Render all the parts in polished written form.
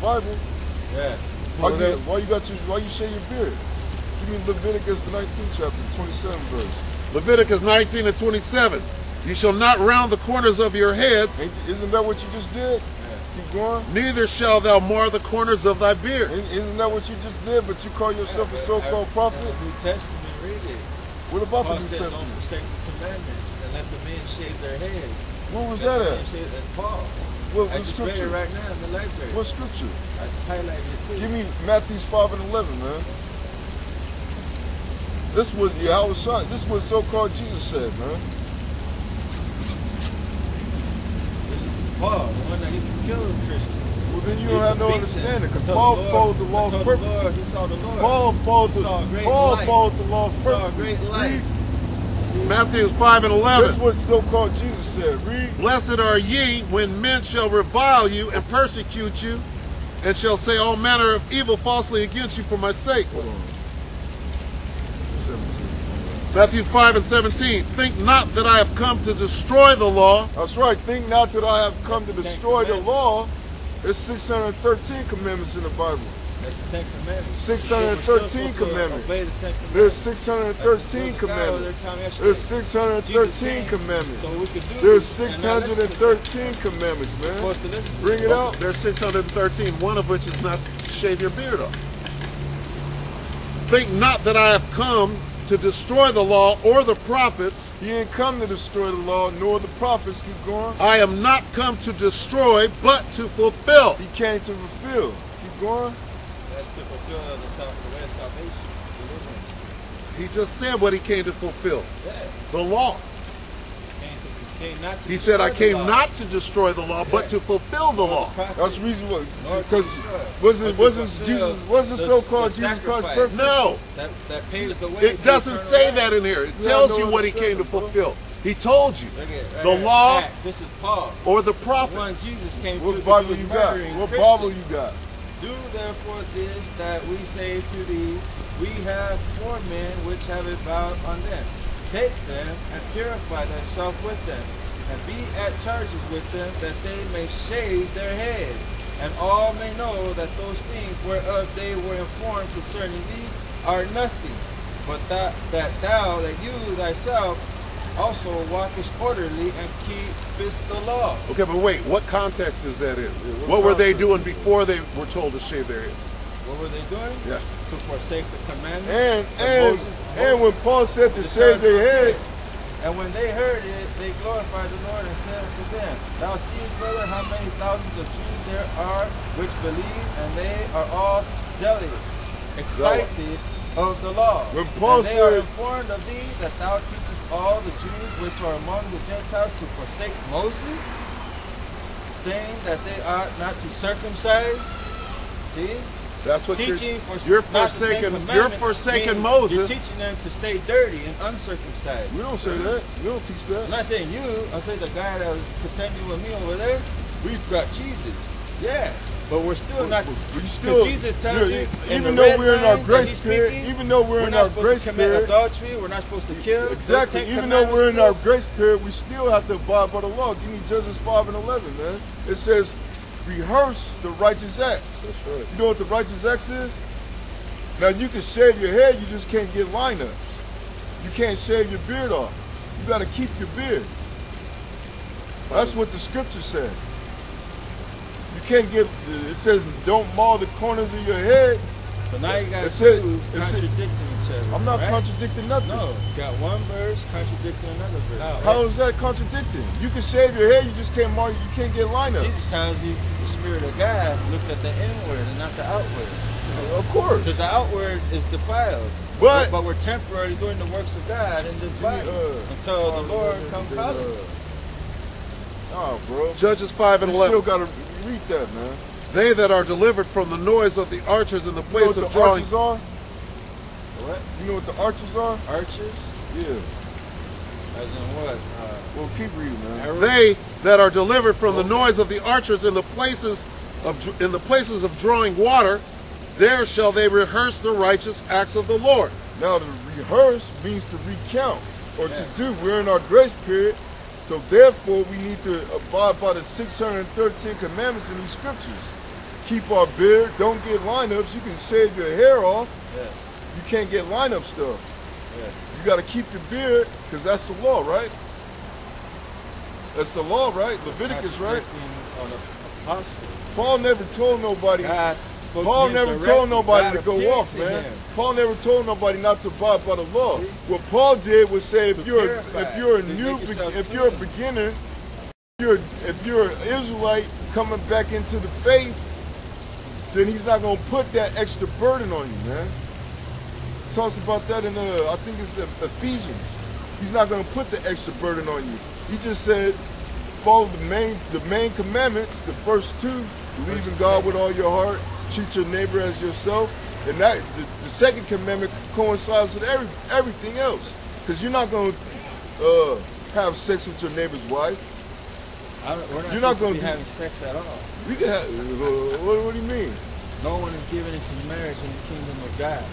Bible. Yeah. Why you shave your beard? Give me Leviticus 19 chapter 27 verse. Leviticus 19 and 27. You shall not round the corners of your heads. Isn't that what you just did? Yeah. Keep going. Neither shall thou mar the corners of thy beard. Isn't that what you just did? But you call yourself a so-called prophet? The New Testament, read it. What about Paul the New said, Testament? don't forsake the commandments and let the men shave their heads. Where was that at? That's Paul. What scripture? Right now in the library. What scripture? I highlighted it too. Give me Matthew 5 and 11, man. This was Yahweh. This is what so-called Jesus said, man. Paul, the one that used to kill Christians. Well, then you don't have no understanding, because Paul followed the laws perfectly. He saw the Lord. Paul followed the laws perfectly. He saw a great light. Matthew 5 and 11. That's what so-called Jesus said. Read. Blessed are ye when men shall revile you and persecute you, and shall say all manner of evil falsely against you for my sake. Hold on. 17. Matthew 5 and 17. Think not that I have come to destroy the law. That's right. Think not that I have come to destroy the law. There's 613 commandments in the Bible. That's the 10 Commandments. 613 commandments. There's 613 commandments. There's 613 commandments. There's 613 commandments, man. Bring it out. There's 613, one of which is not to shave your beard off. Think not that I have come to destroy the law or the prophets. He ain't come to destroy the law nor the prophets. Keep going. I am not come to destroy, but to fulfill. He came to fulfill. Keep going. That's to fulfill the way of salvation. He just said what he came to fulfill. Yeah. The law. He said, I came not to destroy the law, but to fulfill the law. That's the reason why. Because wasn't so-called Jesus Christ perfect? No. That paves the way. It doesn't say that in here. It tells you what he came to fulfill. He told you the law this is Paul, or the prophets. One Jesus came what Bible you got? What Bible you got? Do therefore this that we say to thee, we have 4 men which have a vow on them. Take them and purify thyself with them, and be at charges with them, that they may shave their heads, and all may know that those things whereof they were informed concerning thee are nothing, but that you thyself also walkest orderly and keepest the law. Okay, but wait, what context is that in? What were they doing before they were told to shave their head? What were they doing? Yeah. To forsake the commandments. And when Paul said to shave their heads. And when they heard it, they glorified the Lord and said unto them, Thou seest, brother, how many thousands of Jews there are which believe, and they are all zealous, excited of the law. When Paul and they are informed of thee, that thou teachest all the Jews which are among the Gentiles to forsake Moses, saying that they ought not to circumcise. See? That's what you're forsaking Moses. You're teaching them to stay dirty and uncircumcised. We don't say that. We don't teach that. I'm not saying you. I'm saying the guy that was contending with me over there. We've got Jesus. Yeah. But we're still not. Jesus tells you, even though we're in our grace period, even though we're in our grace period, adultery, we're not supposed to kill. Exactly. Even though we're in our grace period, we still have to abide by the law. Give me Judges 5 and 11, man. It says, rehearse the righteous acts. That's right. You know what the righteous acts is? Now you can shave your head, you just can't get lineups. You can't shave your beard off. You got to keep your beard. That's what the scripture said. You can't get. It says don't maul the corners of your head. So now you got two contradicting each other. I'm not contradicting nothing. No, you got one verse contradicting another verse. No, how is that contradicting? You can shave your head, you just can't mark. You can't get lineups. Jesus tells you the Spirit of God looks at the inward and not the outward. Of course. Because the outward is defiled. But we're temporarily doing the works of God in this body until the Lord comes calling. Oh, bro. Judges 5 and 11. You still got to read that, man. They that are delivered from the noise of the archers in the place of drawing. Archers are? What? You know what the archers are? Archers? Yeah. As in what? Well, keep reading, man. They that are delivered from the noise of the archers in the places of drawing water, there shall they rehearse the righteous acts of the Lord. Now, to rehearse means to recount or to do. We're in our grace period, so therefore we need to abide by the 613 commandments in these scriptures. keep our beard. Don't get lineups. You can shave your hair off. Yeah. You can't get lineup stuff. Yeah. You got to keep your beard because that's the law, right? That's the law, right? Leviticus, right? On the apostle. Paul never told nobody. God spoke Paul to him never directly. told nobody God to go appeared off, to man. him. Paul never told nobody not to abide by the law. See? What Paul did was say, if To you're purify, if you're a to new make yourself if you're a clean. beginner, if you're an Israelite coming back into the faith, then he's not gonna put that extra burden on you, man. It talks about that in I think it's Ephesians. He's not gonna put the extra burden on you. He just said, follow the main commandments, the first two. Believe in God with all your heart, treat your neighbor as yourself, and that the second commandment coincides with everything else. Because you're not going to have sex with your neighbor's wife. We're not going to be having sex at all. You can have. What do you mean? No one is given into marriage in the kingdom of God.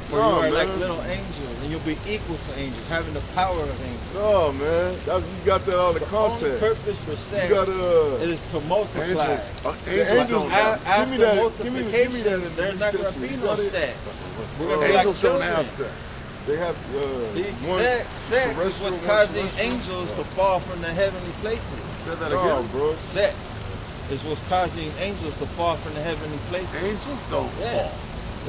For No, you are man. like little angels, and you'll be equal to angels, having the power of angels. No, man. You got that out of The only context. purpose for sex You gotta, is to multiply. Angels, The angels don't have, give me After that. Give me multiplication, that in the there's New not going to Testament. be You no got it? sex. We're going to be like angels don't children. have sex. They have. See, one sex is terrestrial, what's one causing celestial. angels to fall from the heavenly places. Said that No, again. bro. Sex is what's causing angels to fall from the heavenly places. Angels don't Yeah. fall.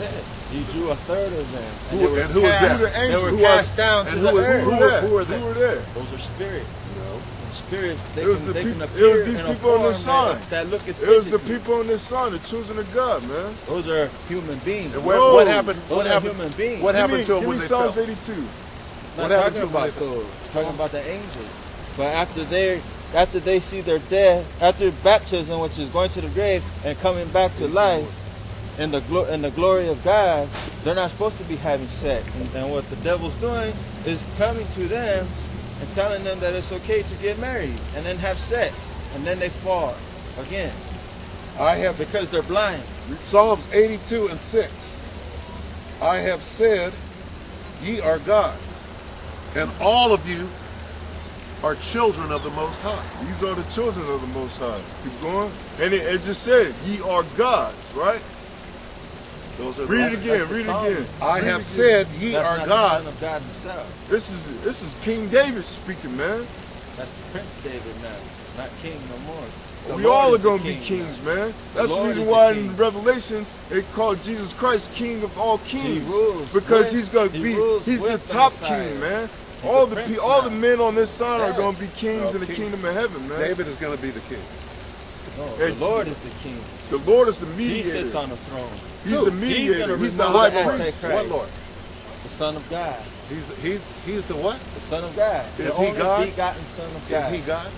Yeah. He drew a third of them. Who- they were and who is cast, that? Who the They angels? were Who cast down to and the who- earth. who- Who are they? Who are they? Those are spirits. No. Spirits, they It was can, the they can peop- appear it was these in a people on the form sign. that looketh It was the physically. people in this sign, the children of God, man. Those are human beings. And No. what happened? Those What are happened? human beings. What happened to them Give when me they Psalms fell? 82. Not What happened talking to them when about they fell? those. Talking about the angels. But after they see their death, after baptism, which is going to the grave and coming back to life, in the glory of God, they're not supposed to be having sex. And what the devil's doing is coming to them and telling them that it's okay to get married and then have sex, and then they fall again I have because they're blind. Psalms 82 and 6. I have said, ye are gods, and all of you are children of the Most High. These are the children of the Most High. Keep going. And it just said, ye are gods, right? Those are Read the, it again, That's the read it song. again. I Read have it said, again. ye That's are not gods. the Son of God himself. This is King David speaking, man. That's Prince David now, not King no more. The We Lord all are is the going to be king kings, now. man. That's the Lord reason is the why king. in Revelation it called Jesus Christ King of all kings. rules because with- he's going to he be, rules he's the with the top Messiah. king, man. He's All the the prince all the now. men on this side are Yes. going to be kings in the King- kingdom of heaven, man. David is going to be the king. No, Hey, the Lord is the king. The Lord is the He mediator. sits on the throne. He's the mediator. gonna He's the remove high the priest. Antichrist. What Lord? The Son of God. He's the what? The Son of God. Is the he only God? begotten Son of God. Is he God?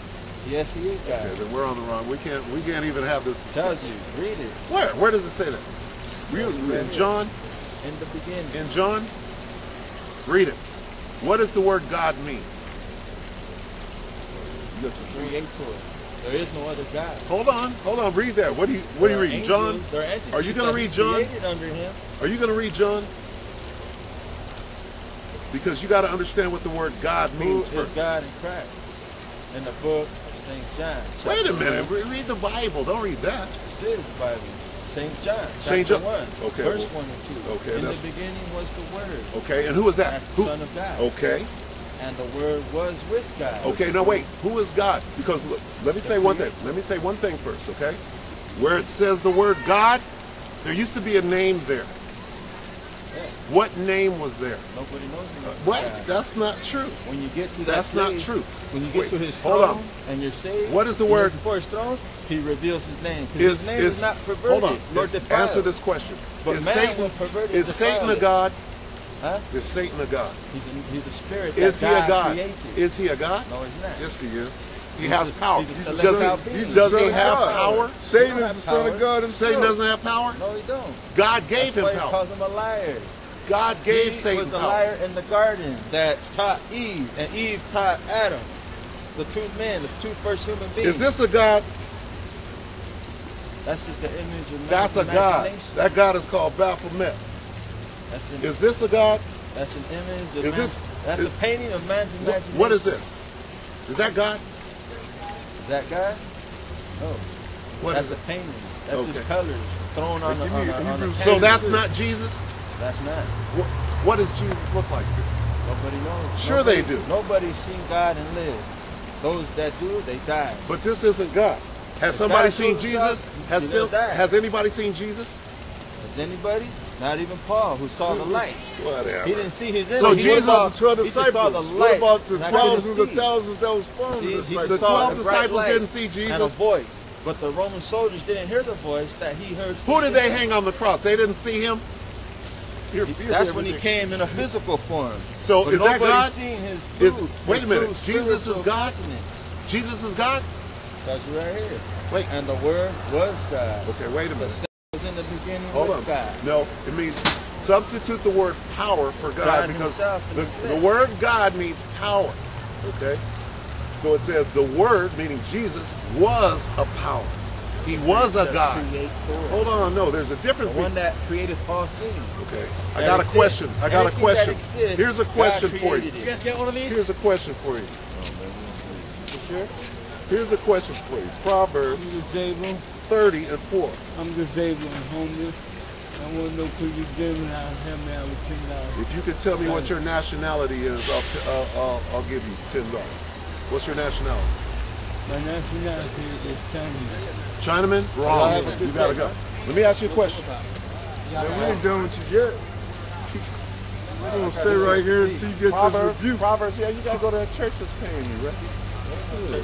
Yes, he is God. Okay, then we're on the wrong. We can't even have this Tells discussion. you. Read it. Where does it say that? In John? In the beginning. In John? Read it. What does the word God mean? You got your Creator. There is no other God. Hold on. Read that. What do you read? Angels, John? there are entities Are you going to that he read John? created under him. Are you going to read John? Because you got to understand what the word God Who means is first. God in Christ? In the book of St. John. Wait a chapter minute. 1. Read the Bible. Don't read that. This is the Bible. St. John. St. chapter John. 1. Okay, Verse well, 1 and 2. okay, In the that's- beginning was the Word. Okay, and who is that? That's the Who? Son of God. Okay. And the Word was with God. Okay, now wait. Who is God? Because look, let me say one thing. Let me say one thing first, okay? Where it says the word God, there used to be a name there. Yeah. What name was there? Nobody knows him. What? God. That's not true. When you get to that That's not place, true. When you get Wait, to his hold throne on. and you're saved, What is the you know, word- before his throne? He reveals his name. Because his name is not perverted hold on. nor defiled. Answer this question. But is man Satan, will pervert it is and Satan defile a it. God? Huh? Is Satan a God? He's a spirit Is he that a God? created. Is he a God? No, he's not. Yes, he is. He He's has a- power. he's a Does celestial he, being. does he Son of have God. power? Satan don't is have the son of power. God himself. Satan doesn't have power? No, he don't. God gave That's why him he power. calls him a liar. God gave he Satan was the power. liar in the garden that taught Eve, and Eve taught Adam. The two men, the two first human beings. Is this a God? That's just the image of man's That's a God. imagination. That God is called Baphomet. That's an, Is this a God? that's an image of Is man's, this- that's is- a painting of man's imagination. What is this? Is that God? Is that God? No. What That's is a it? painting. That's Okay. just colors. throne on the Give me on the Hebrews So that's 6. not Jesus? That's not. What does Jesus look like? Nobody knows. Sure they do. Nobody's seen God and lived. Those that do, they die. But this isn't God. Has If somebody God seen shows Jesus? up, you never die. Has anybody seen Jesus? Has anybody? Not even Paul, who saw the light. Whatever. He didn't see his enemy. So What Jesus- about the 12 he just saw disciples? the What light, about the and I couldn't thousands of see. thousands that was following See, the he disciples? just The saw 12 a bright disciples light didn't see and a Jesus. voice, but the Roman soldiers didn't hear the voice that he heard. Who did they hang on the cross? They didn't see him? That's when he came in a physical form. So but is that nobody's God? seen his Is- true, wait a his minute. true Jesus is spiritual God? countenance. Jesus is God? That's right here. Wait. And the Word was God. Okay, wait a The minute. Son was in the beginning Hold with on. God. No, it means substitute the word power for God, God because himself in the, the flesh. the word God means power. Okay? So it says the word, meaning Jesus, was a power. He was a The God. Creator. Hold on, no, there's a difference. The one that created all things. Okay, I that got a exists. question. I got a Anything question. that exists, Here's a question God for you. created it. You guys get one of these? Here's a question for you. You sure? Here's a question for you. Proverbs I'm disabled. 30 and 4. I'm disabled and homeless. I want to know, could you give me out, help me out with $10? If you could tell me what your nationality is, I'll give you $10. What's your nationality? My nationality is Chinese. Chinaman? Wrong. You gotta go. Let me ask you a question. Man, we ain't done with you yet. We're gonna stay right here until you get this rebuke. Proverbs, yeah, you gotta go to a church that's paying you, right?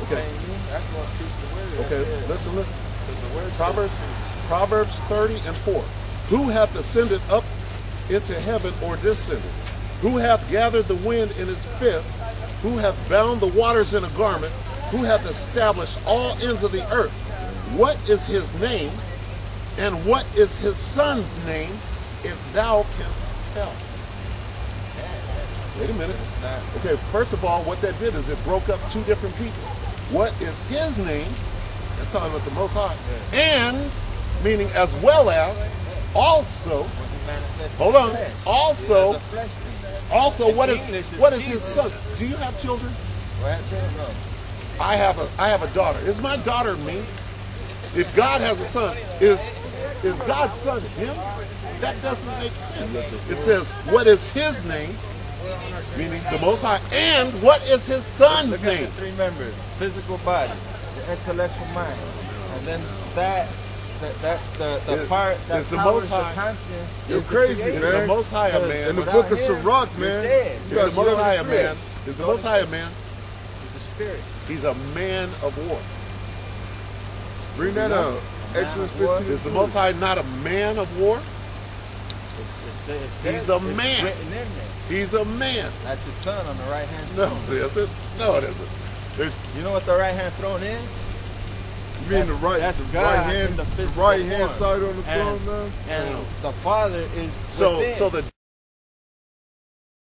Okay. Okay, listen. Proverbs 30 and 4. Who hath ascended up into heaven or descended? Who hath gathered the wind in his fist? Who hath bound the waters in a garment? Who hath established all ends of the earth? What is his name? And what is his son's name, if thou canst tell? Wait a minute. Okay, first of all, what that did is it broke up two different people. What is his name? That's talking about the Most High. And, meaning as well as, also, hold on, also, what is his son? Do you have children? I have a daughter. Is my daughter me? If God has a son, is God's son him? That doesn't make sense. It says, what is his name? Meaning the Most High. And what is his son's Look name? at the three members: physical body, the intellectual mind, and then that's the part that is the powers Most High. the conscience. You're is the crazy, creator. Is the man. Most High a man? In the Without book of him, Sirach, you're man, dead. you Is got the Most High a seven man? spirits. Is the Most High a man? It's the spirit. He's a man of war. Bring that out. Exodus 15. Is the Most High not a man of war? He's a man. Written in there. He's a man. That's his son on the right hand. No, it isn't. No, it isn't. There's You know what the right hand throne is? You mean the right, That's the God right in hand, the the physical right hand form. side on the And- throne, man? And the Father is so within. so the